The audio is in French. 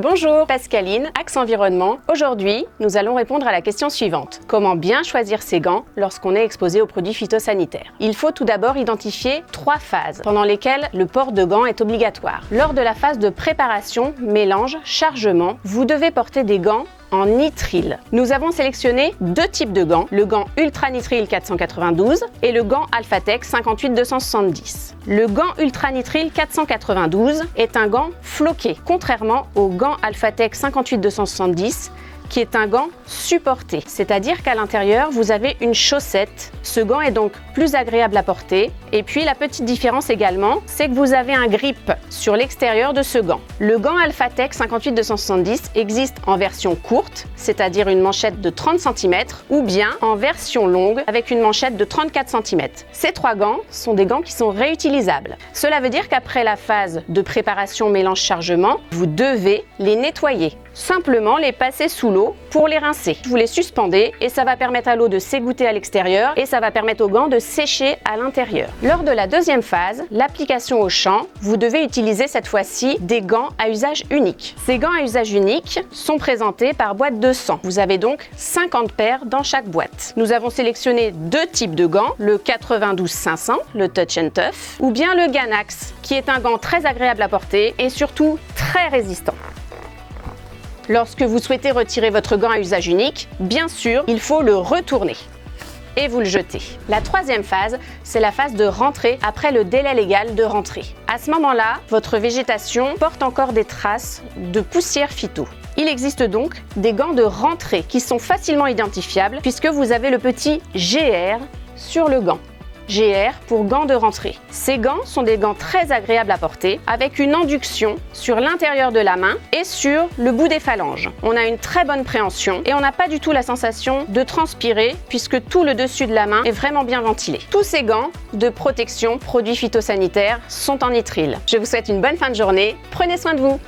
Bonjour, Pascaline, Axe Environnement. Aujourd'hui, nous allons répondre à la question suivante. Comment bien choisir ses gants lorsqu'on est exposé aux produits phytosanitaires? Il faut tout d'abord identifier 3 phases pendant lesquelles le port de gants est obligatoire. Lors de la phase de préparation, mélange, chargement, vous devez porter des gants en nitrile. Nous avons sélectionné 2 types de gants, le gant Ultra Nitril 492 et le gant Alphatec 58270. Le gant Ultra Nitril 492 est un gant floqué, contrairement au gant Alphatec 58270 qui est un gant supporté, c'est-à-dire qu'à l'intérieur, vous avez une chaussette. Ce gant est donc plus agréable à porter. Et puis la petite différence également, c'est que vous avez un grip sur l'extérieur de ce gant. Le gant Alphatec 58270 existe en version courte, c'est-à-dire une manchette de 30 cm, ou bien en version longue avec une manchette de 34 cm. Ces 3 gants sont des gants qui sont réutilisables. Cela veut dire qu'après la phase de préparation mélange-chargement, vous devez les nettoyer. Simplement les passer sous l'eau pour les rincer. Vous les suspendez et ça va permettre à l'eau de s'égoutter à l'extérieur et ça va permettre aux gants de sécher à l'intérieur. Lors de la deuxième phase, l'application au champ, vous devez utiliser cette fois-ci des gants à usage unique. Ces gants à usage unique sont présentés par boîte de 100. Vous avez donc 50 paires dans chaque boîte. Nous avons sélectionné 2 types de gants, le 92-500, le Touch and Tough, ou bien le Ganax, qui est un gant très agréable à porter et surtout très résistant. Lorsque vous souhaitez retirer votre gant à usage unique, bien sûr, il faut le retourner et vous le jetez. La troisième phase, c'est la phase de rentrée après le délai légal de rentrée. À ce moment-là, votre végétation porte encore des traces de poussière phyto. Il existe donc des gants de rentrée qui sont facilement identifiables puisque vous avez le petit GR sur le gant. GR pour gants de rentrée. Ces gants sont des gants très agréables à porter avec une induction sur l'intérieur de la main et sur le bout des phalanges. On a une très bonne préhension et on n'a pas du tout la sensation de transpirer puisque tout le dessus de la main est vraiment bien ventilé. Tous ces gants de protection produits phytosanitaires sont en nitrile. Je vous souhaite une bonne fin de journée. Prenez soin de vous.